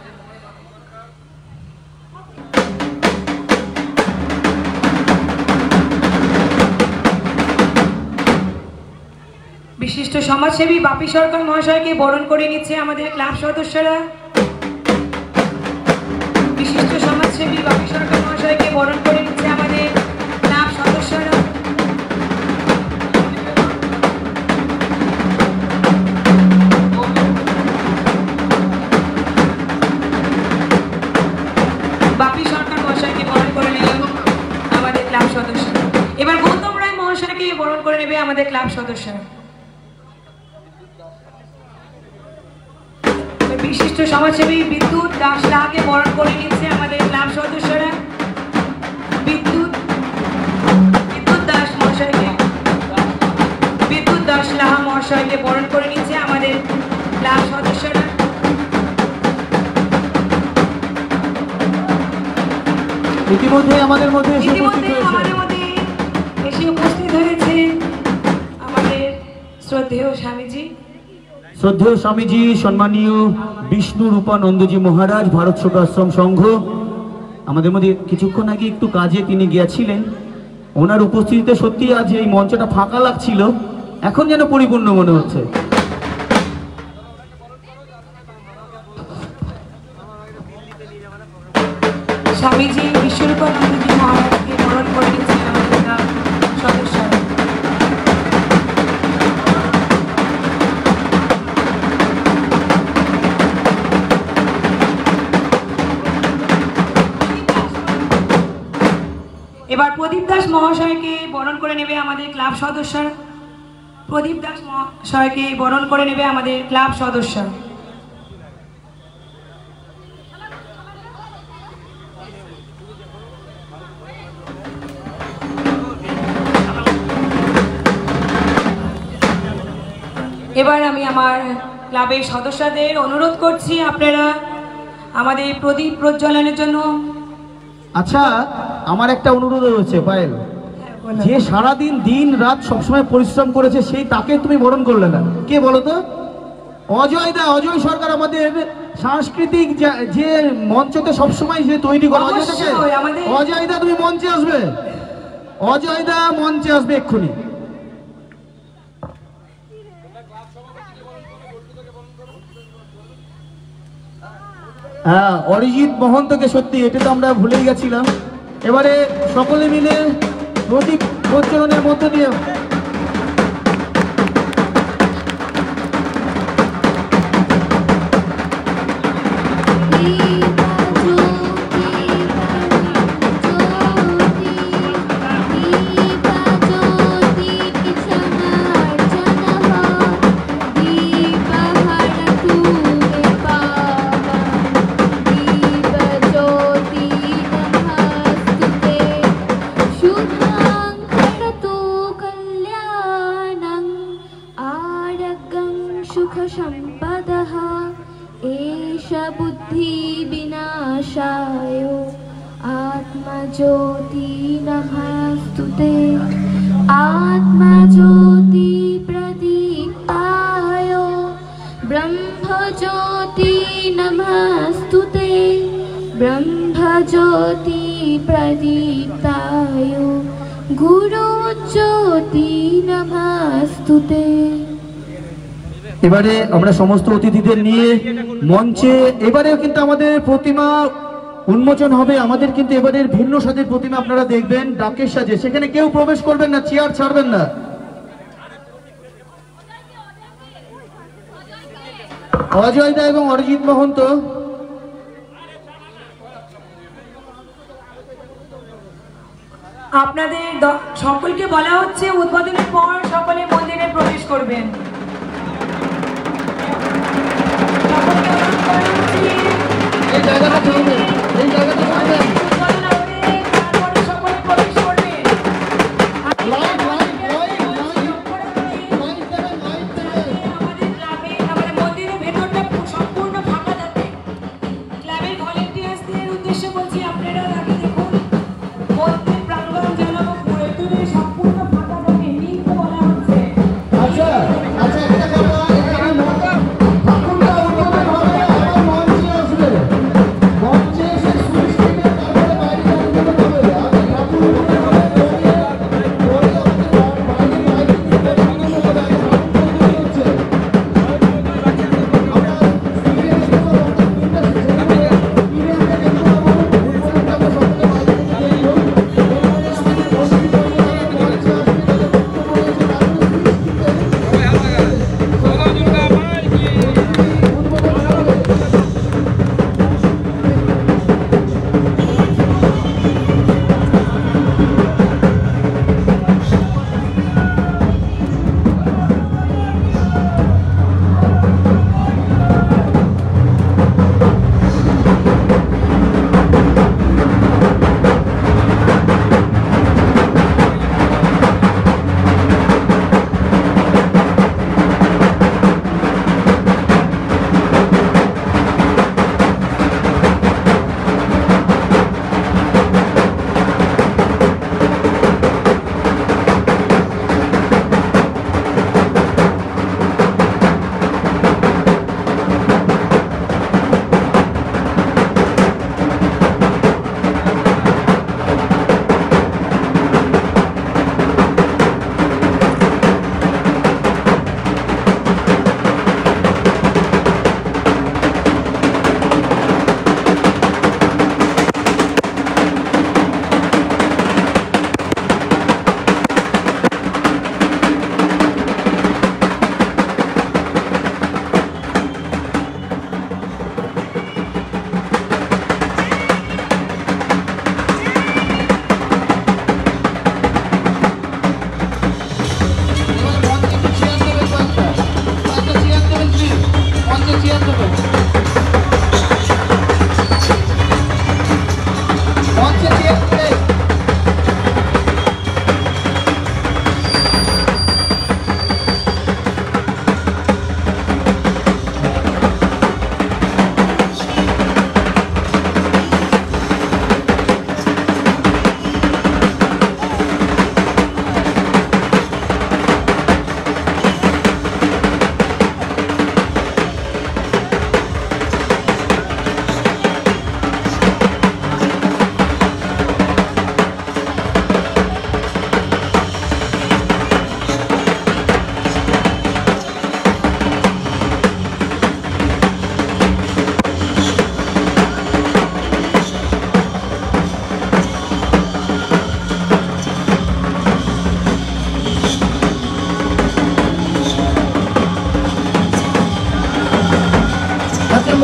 বিশিষ্ট সমাজসেবী বাপি সরকার মহাশয়কে বরণ করে নিচ্ছে আমাদের ক্লাব সদস্যরা। বিশিষ্ট সমাজসেবী বাপি সরকার মহাশয়কে বরণ করে নিচ্ছে আমাদের ক্লাব সদস্যরা। বাপি সরকার মহাশয়কে বরণ করে নিলেন আমাদের ক্লাব সদস্য। এবার গৌতম রায় মহাশয়কে বরণ করে নেবে আমাদের ক্লাব সদস্যরা। বিশিষ্ট সমাজসেবী বিদ্যুৎ দাস লাহাকে বরণ করে নিচ্ছে আমাদের ক্লাব সদস্যরা। বিদ্যুৎ দাস মহাশয়কে, বিদ্যুৎ দাস লাহা মহাশয়কে বরণ করে নিচ্ছে আমাদের ক্লাব সদস্যরা। ইতিমধ্যে আমাদের মধ্যে এসে উপস্থিত হয়েছে আমাদের শ্রদ্ধেয় স্বামীজি। শ্রদ্ধেয় স্বামীজি সম্মানীয় বিষ্ণু রূপানন্দজি মহারাজ, ভারত সেবাশ্রম সংঘ। আমাদের মধ্যে কিছুক্ষণ আগে একটু কাজে তিনি গিয়েছিলেন। ওনার উপস্থিতিতে সত্যি আজ এই মঞ্চটা ফাঁকা লাগছিল, এখন যেন পরিপূর্ণ মনে হচ্ছে। স্বামীজি বিশ্বরূপানন্দজি মহারাজকে বরণ করে নিচ্ছেন আমাদের সদস্যরা। এবার প্রদীপ দাস মহাশয়কে বরণ করে নেবে আমাদের ক্লাব সদস্যরা। প্রদীপ দাস মহাশয়কে বরণ করে নেবে আমাদের ক্লাব সদস্য। এবার আমি আমার ক্লাবের সদস্যদের অনুরোধ করছি আপনারা আমাদের প্রদীপ প্রজ্বলনের জন্য। আচ্ছা, আমার একটা অনুরোধ রয়েছে পায়েল, যে সারাদিন দিন রাত সবসময় পরিশ্রম করেছে সেই তাকে তুমি বরণ করলে না, কে বলো তো? অজয় দা, অজয় সরকার আমাদের সাংস্কৃতিক যে মঞ্চতে সবসময় যে তৈরি করা, অজয় দা তুমি মঞ্চে আসবে, অজয় দা মঞ্চে আসবে এক্ষুনি। হ্যাঁ, অরিজিৎ মহন্তকে, সত্যি এটা তো আমরা ভুলেই গেছিলাম। এবারে সকলে মিলে প্রদীপ প্রজ্বলনের মধ্য দিয়ে सुख सम्पदः एष बुद्धि विनाशाय आत्मज्योति नमस्तुते आत्मज्योति प्रदीप्ताय ब्रह्मज्योति नमस्तुते ब्रह्मज्योति प्रदीप्ताय गुरुज्योति नमस्तुते। এবারে আমরা সমস্ত অতিথিদের নিয়ে মঞ্চে এবারেও কিন্তু আমাদের প্রতিমা উন্মোচন হবে। আমাদের কিন্তু এবারের ভিন্ন স্বাদের প্রতিমা আপনারা দেখবেন ডাকের সাজে, সেখানে কেউ প্রবেশ করবেন না, চেয়ার ছাড়বেন না। অজয় দা এবং অরিজিৎ মহন্ত আপনাদের সকলকে বলা হচ্ছে উদ্বোধনের পর সকলে মন্দিরে প্রবেশ করবেন। এই জায়গাটা চলবে, এই জায়গাটা চলবে।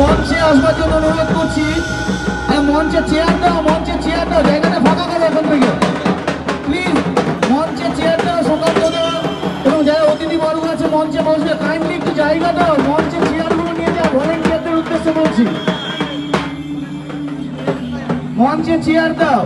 মঞ্চে আসবার জন্য অনুরোধ করছি। মঞ্চে চেয়ার দাও, মঞ্চে চেয়ার দাও, জায়গাটা ফাঁকা করো এখন থেকে প্লিজ। মঞ্চে চেয়ার দাও সকাল করে, এবং যারা অতিথি বর্গ আছে মঞ্চে বসবে কাইন্ডলি একটু জায়গা দাও। মঞ্চে চেয়ারগুলো নিয়ে যাও, ভলেন্টিয়ারদের উদ্দেশ্যে বলছি, মঞ্চে চেয়ার দাও।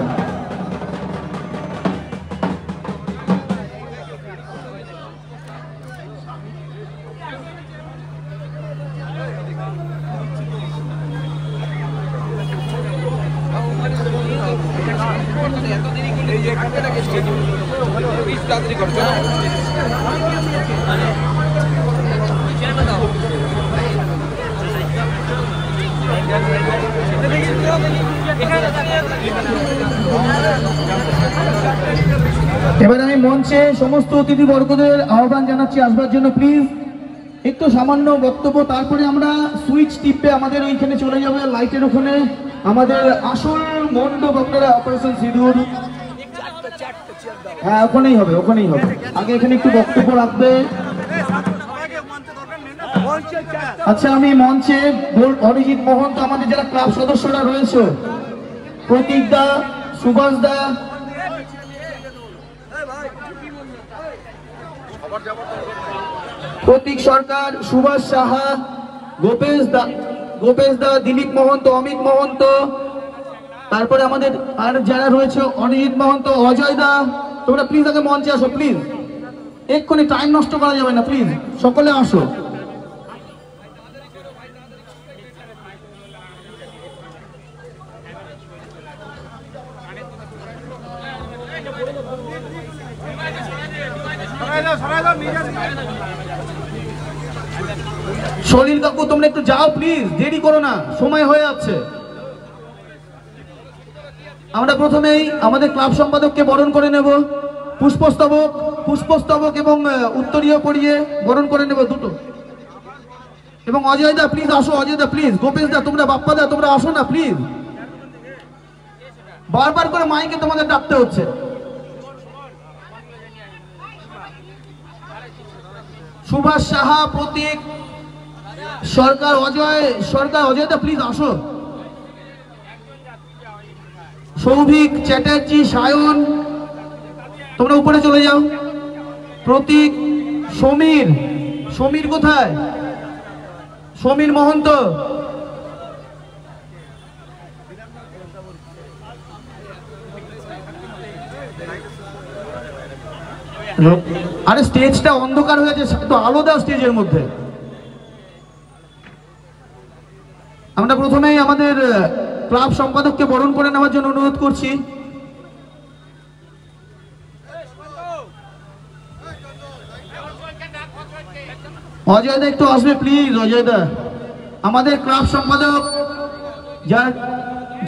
এবার আমি মঞ্চে সমস্ত অতিথিবর্গদের আহ্বান জানাচ্ছি আসবার জন্য। প্লিজ একটু সামান্য বক্তব্য, তারপরে আমরা সুইচ টিপে আমাদের ওইখানে চলে যাবে লাইটের ওখানে আমাদের আসল মণ্ডপ, আপনারা অপারেশন সিঁদুর। হ্যাঁ, ওখানেই হবে, ওখানেই হবে। আগে এখানে একটু বক্তব্য রাখবে। আচ্ছা, আমি মঞ্চে অরিজিৎ মহন্ত, আমাদের যারা ক্লাব সদস্যরা রয়েছে, প্রতীক দা, সুভাষ দা, প্রতীক সরকার, সুভাষ সাহা, গোপেশ দা, দিলীপ মহন্ত, অমিত মহন্ত, তারপরে আমাদের আর যারা রয়েছে অনিজিৎ মহন্ত, অজয় দা, তোমরা প্লিজ আগে মঞ্চে আসো প্লিজ। এক্ষুনি টাইম নষ্ট করা যাবে না, প্লিজ সকলে আসো। সলিল কাকু, তোমরা একটু যাও প্লিজ, দেরি করো না, সময় হয়ে যাচ্ছে। আমরা প্রথমেই আমাদের ক্লাব সম্পাদককে বরণ করে নেব, পুষ্পস্তবক এবং উত্তরীয় পরিয়ে বরণ করে নেব দুটো। এবং অজয় দা প্লিজ আসো, অজয় দা প্লিজ, গোপেশ দা, তোমরা, বাপ্পা দা, তোমরা আসো না প্লিজ, বারবার করে মাইকে তোমাদের ডাকতে হচ্ছে। সুভাষ সাহা, প্রতীক সরকার, অজয় দা প্লিজ আসো। সৌভিক চ্যাটার্জি, সায়ন, তোমরা উপরে চলে যাও। প্রতীক, সমীর কোথায়? সমীর মহন্ত, আরে স্টেজটা অন্ধকার হয়ে গেছে, তো আলো দাও স্টেজের মধ্যে। আমরা প্রথমেই আমাদের ক্লাব সম্পাদককে বরণ করে নেওয়ার জন্য অনুরোধ করছি। অজয় দা একটু আসবে প্লিজ, অজয় দা। আমাদের ক্লাব সম্পাদক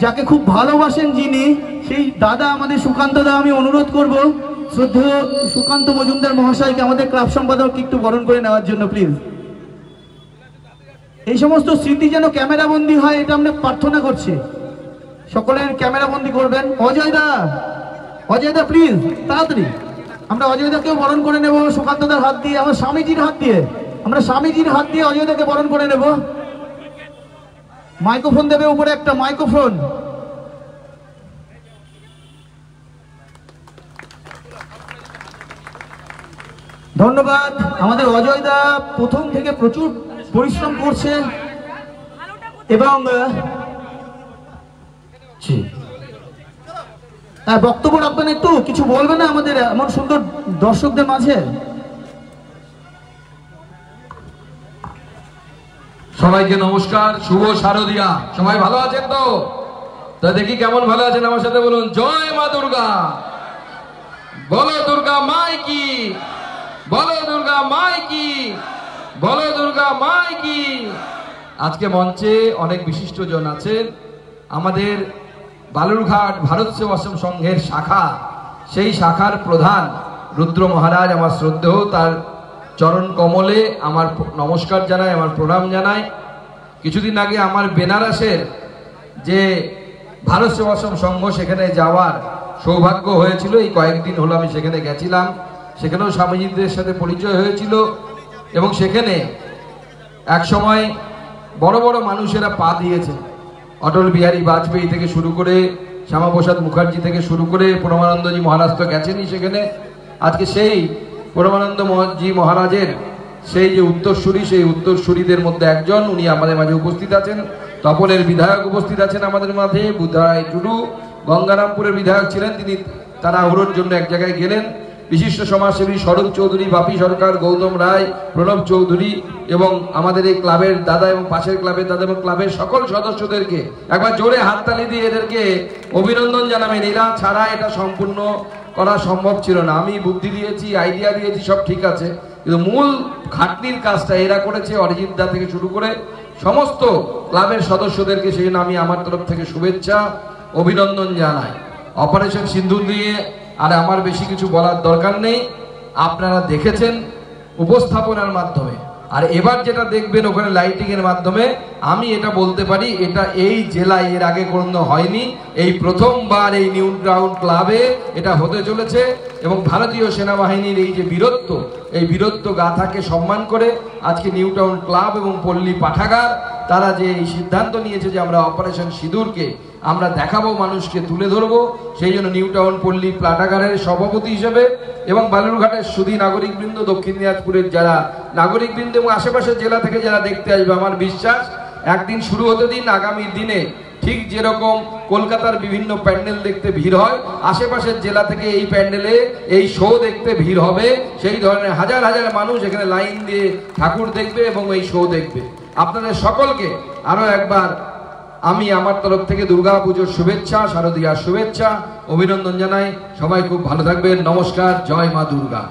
যাকে খুব ভালোবাসেন যিনি, সেই দাদা আমাদের সুকান্ত দা, আমি অনুরোধ করব শ্রদ্ধেয় সুকান্ত মজুমদার মহাশয়কে আমাদের ক্লাব সম্পাদক একটু বরণ করে নেওয়ার জন্য প্লিজ। এই সমস্ত স্মৃতি যেন ক্যামেরা বন্দী হয়, এটা আমরা প্রার্থনা করছি। সকলের ক্যামেরা বন্দী করবেন। অজয় দা প্লিজ তাড়াতাড়ি, আমরা অজয় দাকেও বরণ করে নেব সুকান্ত দার হাত দিয়ে, আমরা স্বামীজির হাত দিয়ে অজয় দাকে বরণ করে নেব। মাইক্রোফোন দেবে উপরে একটা মাইক্রোফোন। ধন্যবাদ। আমাদের অজয় দা প্রথম থেকে প্রচুর পরিশ্রম করছে এবং বক্তব্য রাখবেন, একটু কিছু বলবেন না আমাদের এমন সুন্দর দর্শকদের মাঝে? সবাইকে নমস্কার, শুভ শারদিয়া। সবাই ভালো আছেন তো? তা দেখি কেমন ভালো আছেন, আমার সাথে বলুন জয় মা দুর্গা। বলো দুর্গা মাই কি, বলো দুর্গা মাই কি, বলো দুর্গা মাই কি। আজকে মঞ্চে অনেক বিশিষ্টজন আছেন। আমাদের বালুরঘাট ভারত সেবাশ্রম সংঘের শাখা, সেই শাখার প্রধান রুদ্র মহারাজ, আমার শ্রদ্ধেয়, তার চরণ কমলে আমার নমস্কার জানাই, আমার প্রণাম জানাই। কিছুদিন আগে আমার বেনারসের যে ভারত সেবাশ্রম সংঘ, সেখানে যাওয়ার সৌভাগ্য হয়েছিল। এই কয়েকদিন হলো আমি সেখানে গেছিলাম, সেখানেও স্বামীজিদের সাথে পরিচয় হয়েছিল। এবং সেখানে এক সময় বড় বড় মানুষেরা পা দিয়েছে, অটল বিহারী বাজপেয়ী থেকে শুরু করে, শ্যামাপ্রসাদ মুখার্জি থেকে শুরু করে, পরমানন্দজি মহারাজ তো গেছেনই সেখানে। আজকে সেই পরমানন্দজি মহারাজের সেই যে উত্তরসূরি, সেই উত্তরসূরিদের মধ্যে একজন, উনি আমাদের মাঝে উপস্থিত আছেন। তপনের বিধায়ক উপস্থিত আছেন আমাদের মাঝে, বুধাই টুডু গঙ্গারামপুরের বিধায়ক ছিলেন, তিনি তাড়াহুড়োর জন্য এক জায়গায় গেলেন। বিশিষ্ট সমাজসেবী শরৎ চৌধুরী, বাপি সরকার, গৌতম রায়, প্রণব চৌধুরী এবং আমাদের এই ক্লাবের দাদা এবং পাশের ক্লাবের দাদা এবং ক্লাবের সকল সদস্যদেরকে একবার জোরে হাততালি দিয়ে এদেরকে অভিনন্দন জানাবেন। এরা ছাড়া এটা সম্পূর্ণ করা সম্ভব ছিল না। আমি বুদ্ধি দিয়েছি, আইডিয়া দিয়েছি, সব ঠিক আছে, কিন্তু মূল খাটনির কাজটা এরা করেছে, অরিজিৎ দা থেকে শুরু করে সমস্ত ক্লাবের সদস্যদেরকে। সেই জন্য আমি আমার তরফ থেকে শুভেচ্ছা অভিনন্দন জানাই। অপারেশন সিন্দুর নিয়ে আর আমার বেশি কিছু বলার দরকার নেই, আপনারা দেখেছেন উপস্থাপনার মাধ্যমে। আর এবার যেটা দেখবেন ওখানে লাইটিং এর মাধ্যমে, আমি এটা বলতে পারি এটা এই জেলায় এর আগে কোনো হয়নি, এই প্রথমবার এই নিউ টাউন ক্লাবে এটা হতে চলেছে। এবং ভারতীয় সেনাবাহিনীর এই যে বীরত্ব, এই বীরত্ব গাথাকে সম্মান করে আজকে নিউ টাউন ক্লাব এবং পল্লী পাঠাগার তারা যে এই সিদ্ধান্ত নিয়েছে যে আমরা অপারেশন সিঁদুরকে আমরা দেখাবো, মানুষকে তুলে ধরবো, সেই জন্য নিউ টাউন পল্লী পাঠাগারের সভাপতি হিসেবে এবং বালুরঘাটের সুধী নাগরিকবৃন্দ, দক্ষিণ দিনাজপুরের যারা নাগরিকবৃন্দ এবং আশেপাশের জেলা থেকে যারা দেখতে আসবে, আমার বিশ্বাস একদিন শুরু হতে দিন, আগামী দিনে ঠিক যেরকম কলকাতার বিভিন্ন প্যান্ডেল দেখতে ভিড় হয়, আশেপাশের জেলা থেকে এই প্যান্ডেলে এই শো দেখতে ভিড় হবে। সেই ধরনের হাজার হাজার মানুষ এখানে লাইন দিয়ে ঠাকুর দেখবে এবং এই শো দেখবে। আপনাদের সকলকে আরো একবার আমি আমার তরফ থেকে দুর্গা পুজোর শুভেচ্ছা, শারদীয়ার শুভেচ্ছা, অভিনন্দন জানাই। সবাই খুব ভালো থাকবেন। নমস্কার। জয় মা দুর্গা।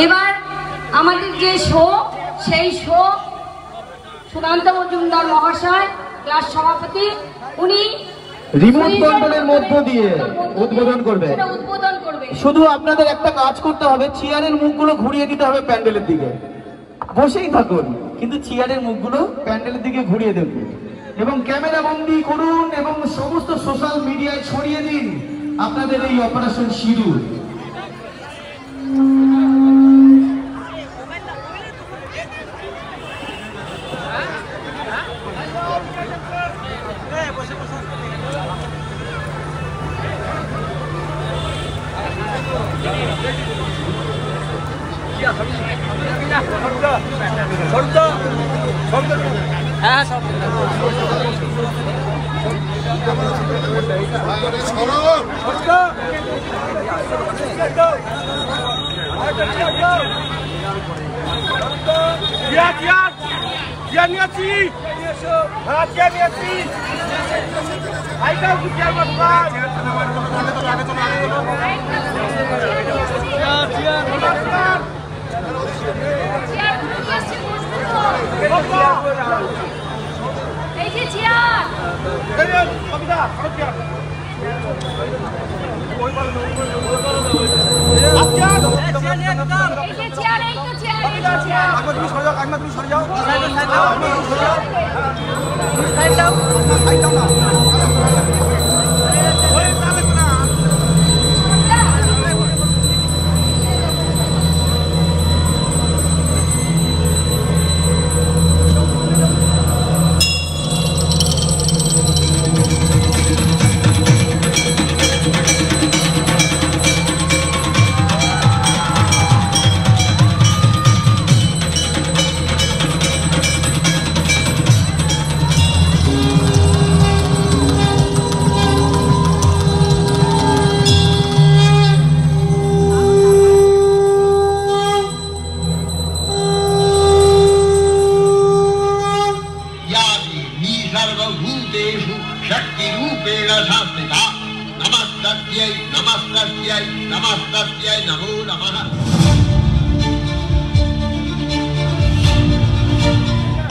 এবার আমাদের যে শো, সেই শো সুকান্ত মজুমদার মহাশয় ক্লাস সভাপতি, উনি রিমোট কন্ট্রোলের মধ্য দিয়ে উদ্বোধন করবে। শুধু আপনাদের একটা কাজ করতে হবে, চেয়ারের মুখগুলো ঘুরিয়ে দিতে হবে প্যান্ডেলের দিকে। বসেই থাকুন কিন্তু চেয়ারের মুখগুলো প্যান্ডেলের দিকে ঘুরিয়ে দেবেন এবং ক্যামেরা বন্দি করুন এবং সমস্ত সোশ্যাল মিডিয়ায় ছড়িয়ে দিন আপনাদের এই অপারেশন সিঁদুর।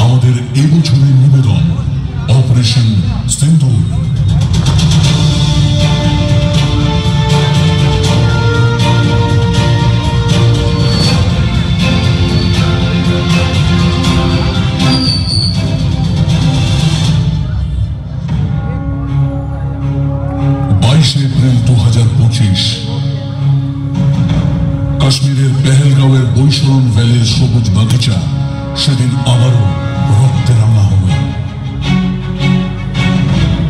আমাদের এবছরের নিবেদন অপারেশন সিন্দুর। এপ্রিল 2025 কাশ্মীরের পেহেলগাঁওয়ের বৈশরণ ভ্যালির সবুজ বাগিচা সেদিন আবারও রক্তে রাঙা হবে।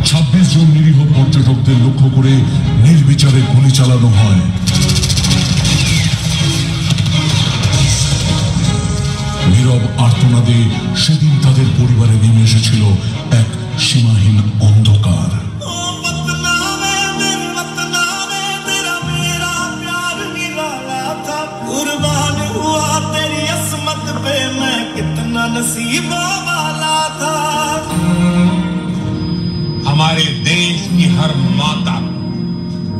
26 জন নিরীহ পর্যটকদের লক্ষ্য করে নির্বিচারে গুলি চালানো হয়। নীরব আর্তনাদে সেদিন তাদের পরিবারে নেমে এসেছিল এক সীমাহীন অন্ধকার। नसीबों वाला था। हमारे देश की हर माता,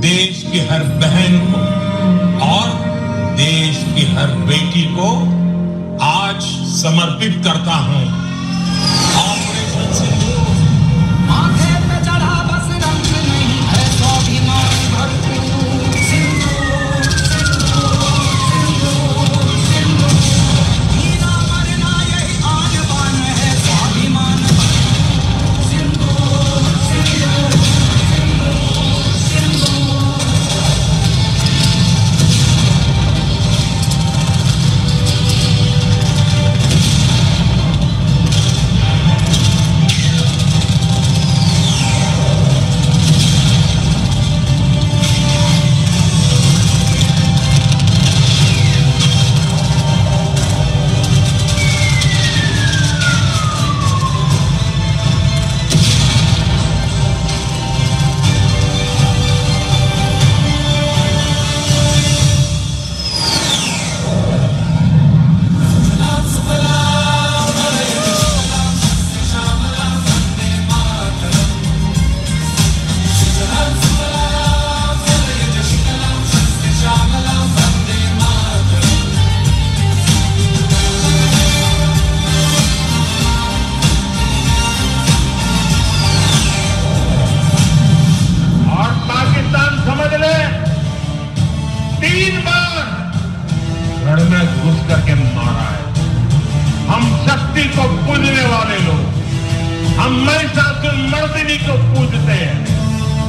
देश की हर बहन को और देश की हर बेटी को आज समर्पित करता हूं। ऑपरेशन सिंदूर माथे पे चढ़ा बस रंग नहीं है स्वाभिमान भरपूर। सिंदूर सिंदूर सिंदूर सिंदूर, जीना मरना यही आन बान है स्वाभिमान भरपूर। सिंदूर सिंदूर सिंदूर सिंदूर।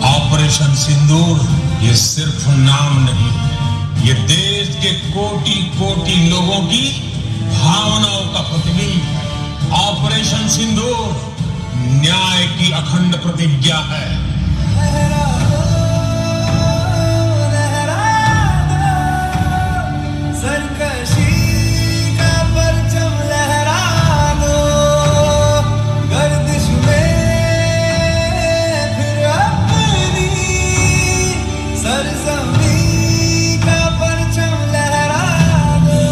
ऑपरेशन सिंदूर ये सिर्फ नाम नहीं, ये देश के कोटि कोटि लोगों की भावनाओं का प्रतिबिंब। ऑपरेशन सिंदूर न्याय की अखंड प्रतिज्ञा है। सरकशी का परचम लहरा दो, गर्दिश में फिर अपनी सरजमी का परचम लहरा दो।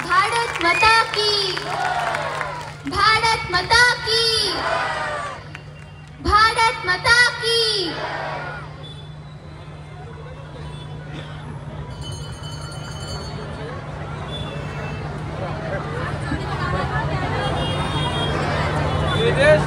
भारत माता की, भारत माता की, भारत माता की। ये देश